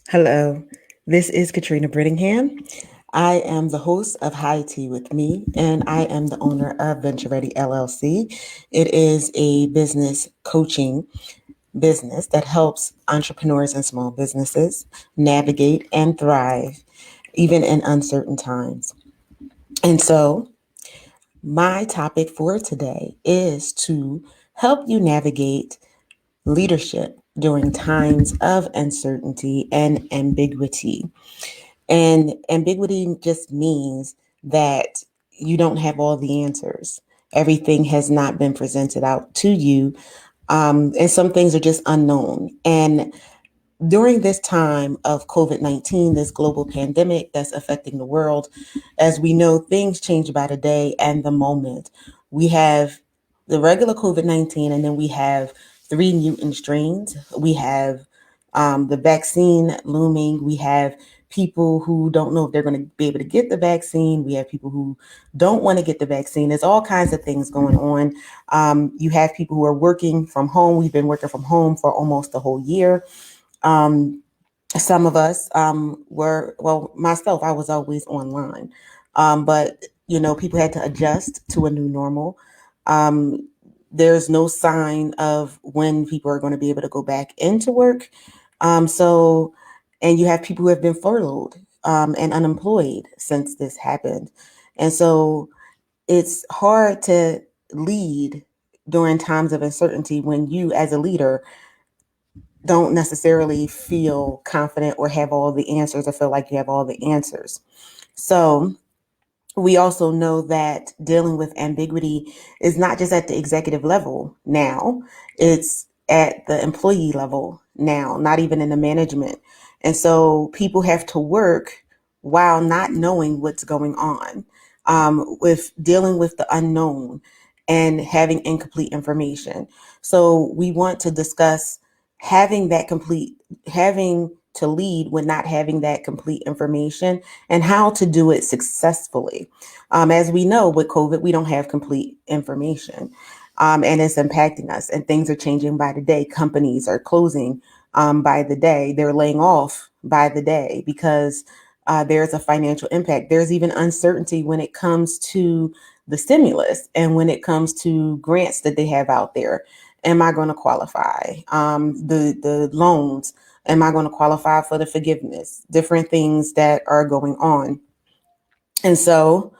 Hello, this is Katrina Brittingham. I am the host of High Tea with Me, and I am the owner of VentureReady LLC. It is a business coaching business that helps entrepreneurs and small businesses navigate and thrive, even in uncertain times. And so, my topic for today is to help you navigate leadership during times of uncertainty and ambiguity. And ambiguity just means that you don't have all the answers. Everything has not been presented out to you. And some things are just unknown. And during this time of COVID-19, this global pandemic that's affecting the world, as we know, things change by the day and the moment. We have the regular COVID-19, and then we have three mutant strains. We have the vaccine looming. We have people who don't know if they're going to be able to get the vaccine. We have people who don't want to get the vaccine. There's all kinds of things going on. You have people who are working from home. We've been working from home for almost a whole year. Um, some of us were, well, myself, I was always online. But, people had to adjust to a new normal. Um, there's no sign of when people are going to be able to go back into work. And you have people who have been furloughed and unemployed since this happened. And so it's hard to lead during times of uncertainty when you, as a leader, don't necessarily feel confident or have all the answers or feel like you have all the answers. So we also know that dealing with ambiguity is not just at the executive level now, it's at the employee level now, not even in the management. And so people have to work while not knowing what's going on, with dealing with the unknown and having incomplete information. So we want to discuss having to lead when not having that complete information and how to do it successfully. As we know, with COVID, we don't have complete information, and it's impacting us, and things are changing by the day. Companies are closing by the day, they're laying off by the day because there's a financial impact. There's even uncertainty when it comes to the stimulus and when it comes to grants that they have out there. Am I going to qualify? The loans, am I going to qualify for the forgiveness? Different things that are going on. And so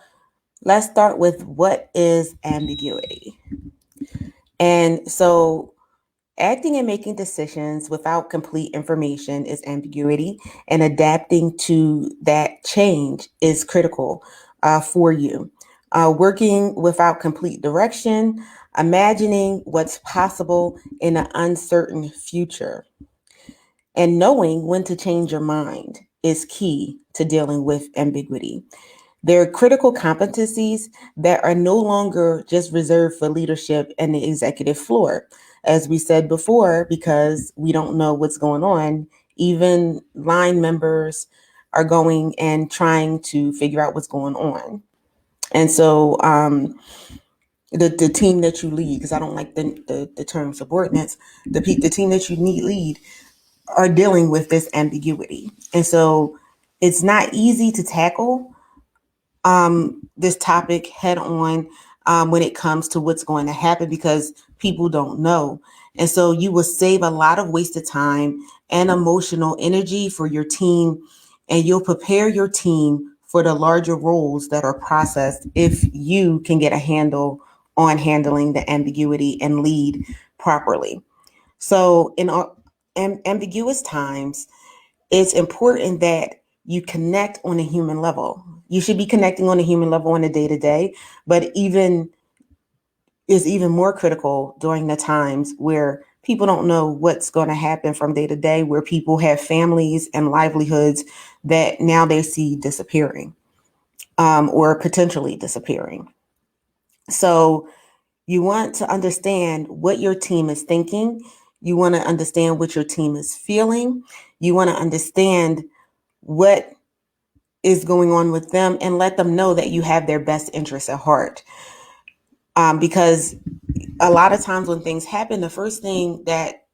let's start with what is ambiguity. And so acting and making decisions without complete information is ambiguity, and adapting to that change is critical for you. Working without complete direction, imagining what's possible in an uncertain future, and knowing when to change your mind is key to dealing with ambiguity. They're critical competencies that are no longer just reserved for leadership and the executive floor. As we said before, because we don't know what's going on, even line members are going and trying to figure out what's going on. And so the team that you lead, because I don't like the term subordinates, the team that you need lead are dealing with this ambiguity. And so it's not easy to tackle this topic head on when it comes to what's going to happen because people don't know. And so you will save a lot of wasted time and emotional energy for your team, and you'll prepare your team for the larger roles that are processed if you can get a handle on handling the ambiguity and lead properly. So in ambiguous times, it's important that you connect on a human level. You should be connecting on a human level on a day to day, but even is even more critical during the times where people don't know what's going to happen from day to day, where people have families and livelihoods that now they see disappearing, or potentially disappearing. So you want to understand what your team is thinking. You want to understand what your team is feeling. You want to understand what is going on with them and let them know that you have their best interests at heart. Because a lot of times when things happen, the first thing that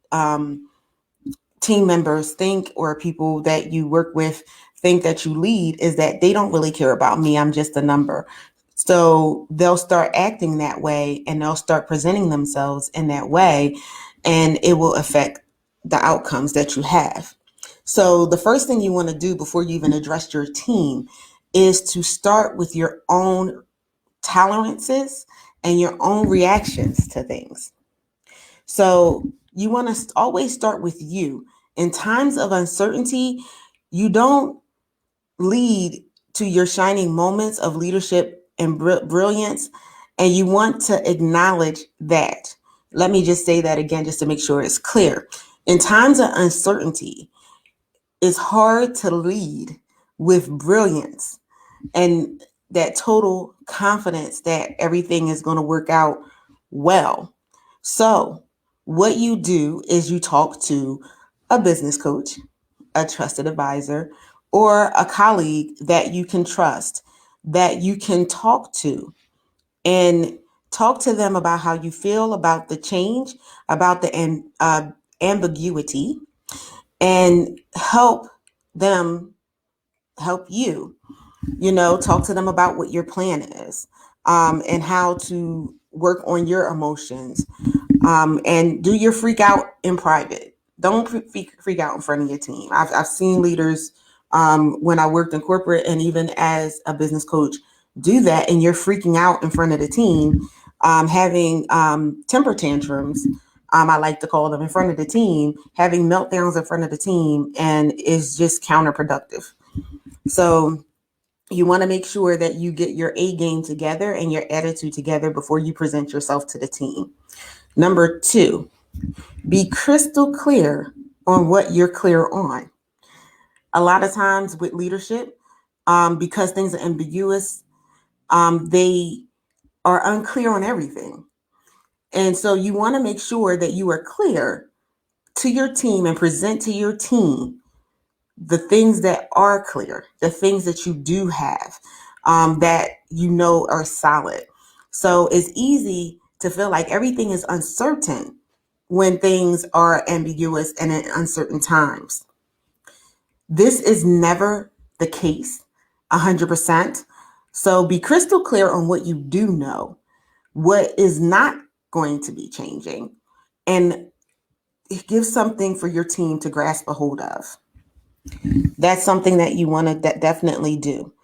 team members think, or people that you work with think that you lead, is that they don't really care about me. I'm just a number. So they'll start acting that way and they'll start presenting themselves in that way, and it will affect the outcomes that you have. So the first thing you want to do before you even address your team is to start with your own tolerances and your own reactions to things. So you want to always start with you. In times of uncertainty, you don't lead to your shining moments of leadership and brilliance, and you want to acknowledge that. Let me just say that again, just to make sure it's clear. In times of uncertainty, it's hard to lead with brilliance and that total confidence that everything is going to work out well. So, what you do is you talk to a business coach, a trusted advisor, or a colleague that you can trust, that you can talk to, and talk to them about how you feel about the change, about the ambiguity, and help them help you. Talk to them about what your plan is, and how to work on your emotions, and do your freak out in private. Don't freak out in front of your team. I've seen leaders, when I worked in corporate and even as a business coach, do that, and you're freaking out in front of the team, having temper tantrums. I like to call them, in front of the team, having meltdowns in front of the team, and is just counterproductive. So you want to make sure that you get your A game together and your attitude together before you present yourself to the team. Number 2, be crystal clear on what you're clear on. A lot of times with leadership, because things are ambiguous, they are unclear on everything. And so you want to make sure that you are clear to your team and present to your team the things that are clear, the things that you do have, that are solid. So it's easy to feel like everything is uncertain when things are ambiguous and in uncertain times. This is never the case 100%. So be crystal clear on what you do know, what is not going to be changing, and give something for your team to grasp a hold of. That's something that you want to definitely do.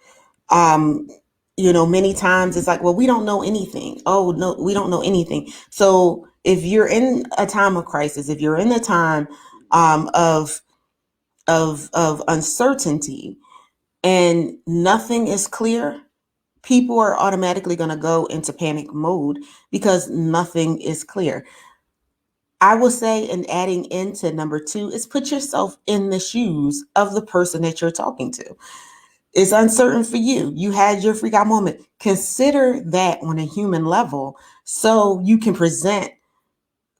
Many times it's like, well, we don't know anything. Oh, no, we don't know anything. So if you're in a time of crisis, if you're in a time of uncertainty and nothing is clear, people are automatically going to go into panic mode because nothing is clear. I will say, and adding into number 2, is put yourself in the shoes of the person that you're talking to. It's uncertain for you. You had your freak out moment. Consider that on a human level so you can present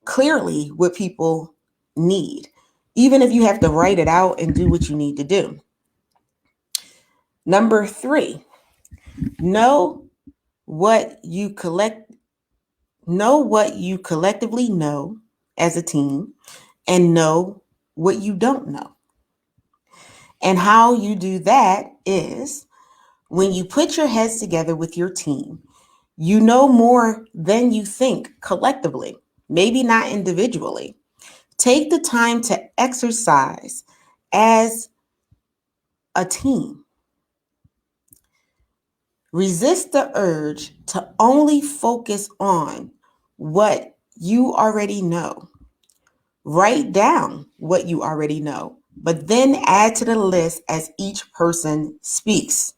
clearly what people need, even if you have to write it out and do what you need to do. Number 3, know what you collectively know as a team, and know what you don't know. And how you do that is when you put your heads together with your team, you know more than you think collectively, maybe not individually. Take the time to exercise as a team. Resist the urge to only focus on what you already know. Write down what you already know, but then add to the list as each person speaks.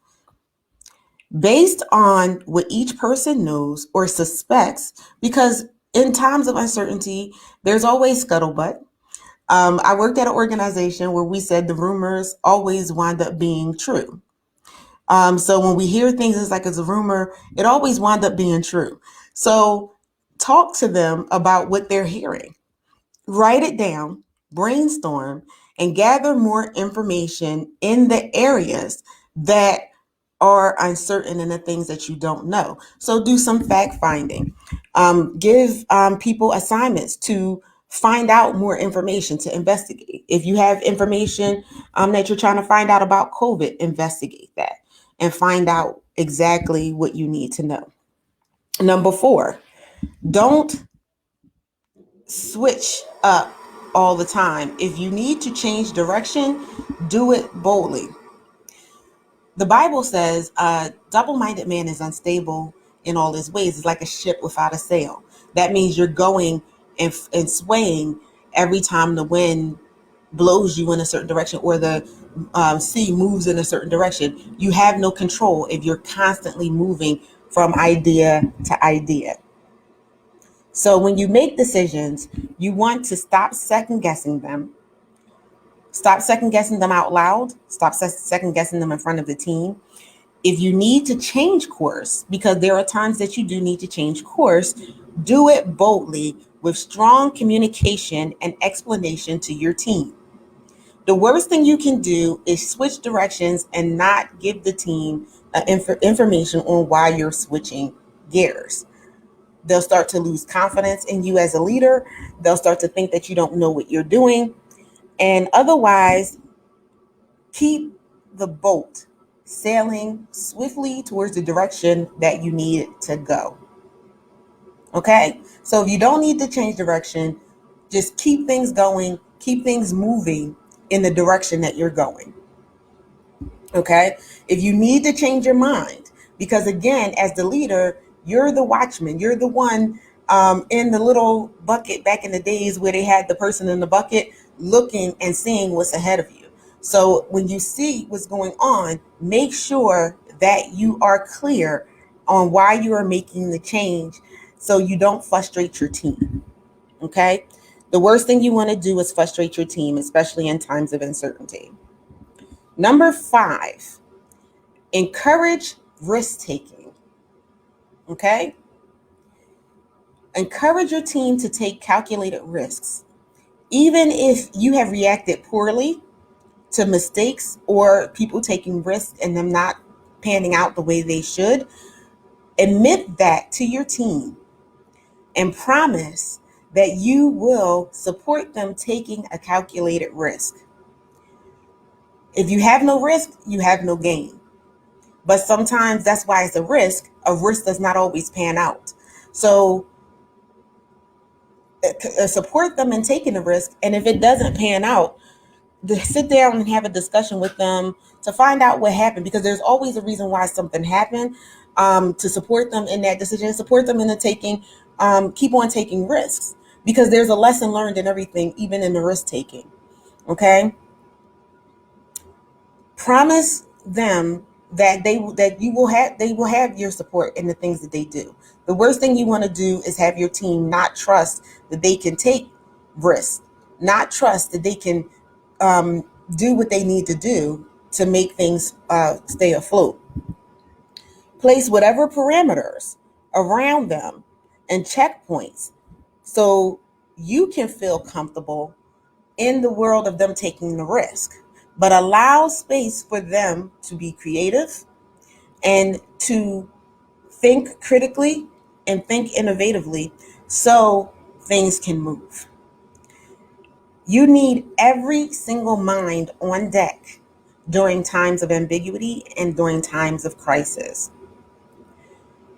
Based on what each person knows or suspects, because in times of uncertainty, there's always scuttlebutt. I worked at an organization where we said the rumors always wind up being true. So when we hear things, it's like it's a rumor, it always wind up being true. So talk to them about what they're hearing. Write it down, brainstorm, and gather more information in the areas that are uncertain and the things that you don't know. So do some fact finding. Give people assignments to Find out more information to investigate. If you have information that you're trying to find out about COVID, investigate that and find out exactly what you need to know. Number 4, don't switch up all the time. If you need to change direction, do it boldly. The Bible says a double-minded man is unstable in all his ways. It's like a ship without a sail. That means you're going and swaying every time the wind blows you in a certain direction, or the sea moves in a certain direction. You have no control if you're constantly moving from idea to idea. So when you make decisions, you want to stop second guessing them. Stop second guessing them out loud. Stop second guessing them in front of the team. If you need to change course, because there are times that you do need to change course, do it boldly with strong communication and explanation to your team. The worst thing you can do is switch directions and not give the team information on why you're switching gears. They'll start to lose confidence in you as a leader. They'll start to think that you don't know what you're doing. And otherwise, keep the boat sailing swiftly towards the direction that you need it to go. Okay? So if you don't need to change direction, just keep things going, keep things moving in the direction that you're going. Okay? If you need to change your mind, because again, as the leader, you're the watchman, you're the one in the little bucket back in the days where they had the person in the bucket looking and seeing what's ahead of you. So when you see what's going on, make sure that you are clear on why you are making the change so you don't frustrate your team. Okay? The worst thing you want to do is frustrate your team, especially in times of uncertainty. Number 5, encourage risk taking. Okay? Encourage your team to take calculated risks. Even if you have reacted poorly to mistakes or people taking risks and them not panning out the way they should, admit that to your team and promise that you will support them taking a calculated risk. If you have no risk, you have no gain. But sometimes that's why it's a risk. A risk does not always pan out. So support them in taking the risk. And if it doesn't pan out, sit down and have a discussion with them to find out what happened, because there's always a reason why something happened, to support them in that decision, support them in the taking, keep on taking risks, because there's a lesson learned in everything, even in the risk taking. Okay. Promise them that they will have your support in the things that they do. The worst thing you want to do is have your team not trust that they can take risks, not trust that they can do what they need to do to make things stay afloat. Place whatever parameters around them and checkpoints so you can feel comfortable in the world of them taking the risk, but allow space for them to be creative and to think critically and think innovatively so things can move. You need every single mind on deck during times of ambiguity and during times of crisis.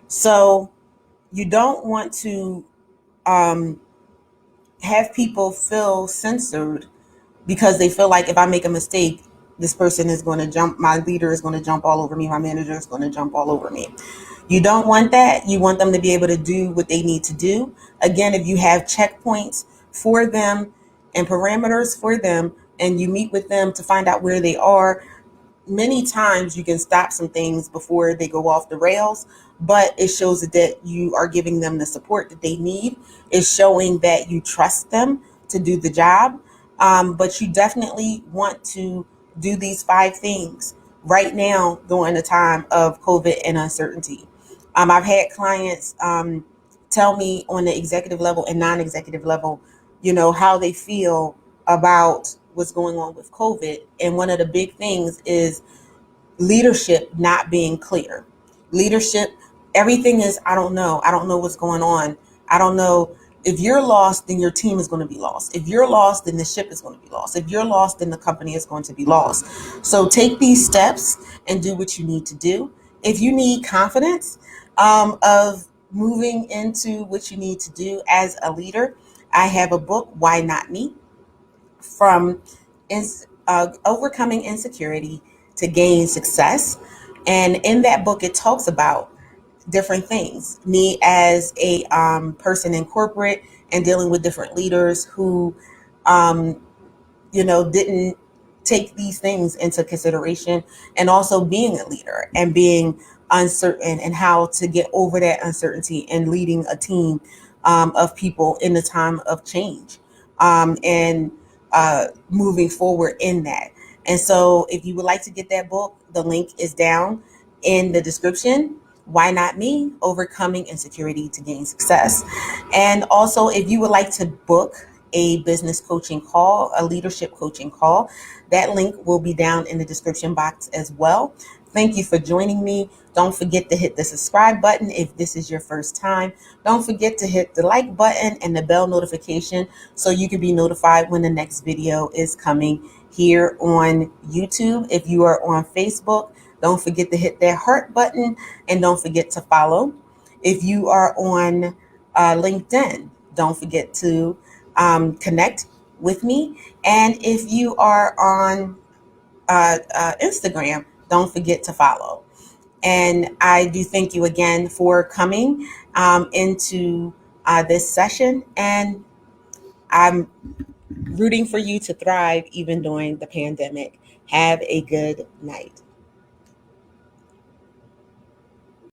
So you don't want to have people feel censored because they feel like if I make a mistake, this person is going to jump, my leader is going to jump all over me, my manager is going to jump all over me. You don't want that. You want them to be able to do what they need to do. Again, if you have checkpoints for them and parameters for them, and you meet with them to find out where they are, many times you can stop some things before they go off the rails, but it shows that you are giving them the support that they need. It's showing that you trust them to do the job. But you definitely want to do these 5 things right now during the time of COVID and uncertainty. I've had clients tell me on the executive level and non-executive level, how they feel about what's going on with COVID. And one of the big things is leadership not being clear. Leadership, everything is, I don't know. I don't know what's going on. I don't know. If you're lost, then your team is going to be lost. If you're lost, then the ship is going to be lost. If you're lost, then the company is going to be lost. So take these steps and do what you need to do. If you need confidence of moving into what you need to do as a leader, I have a book, Why Not Me? From overcoming insecurity to gain success. And in that book, it talks about different things. Me as a person in corporate and dealing with different leaders who um, didn't take these things into consideration, and also being a leader and being uncertain and how to get over that uncertainty and leading a team of people in the time of change, and moving forward in that. And so if you would like to get that book, the link is down in the description. Why Not Me? Overcoming Insecurity to Gain Success. And also, if you would like to book a business coaching call, a leadership coaching call, that link will be down in the description box as well. Thank you for joining me. Don't forget to hit the subscribe button if this is your first time. Don't forget to hit the like button and the bell notification so you can be notified when the next video is coming here on YouTube. If you are on Facebook, don't forget to hit that heart button and don't forget to follow. If you are on LinkedIn, don't forget to connect with me. And if you are on Instagram, don't forget to follow. And I do thank you again for coming into this session. And I'm rooting for you to thrive even during the pandemic. Have a good night.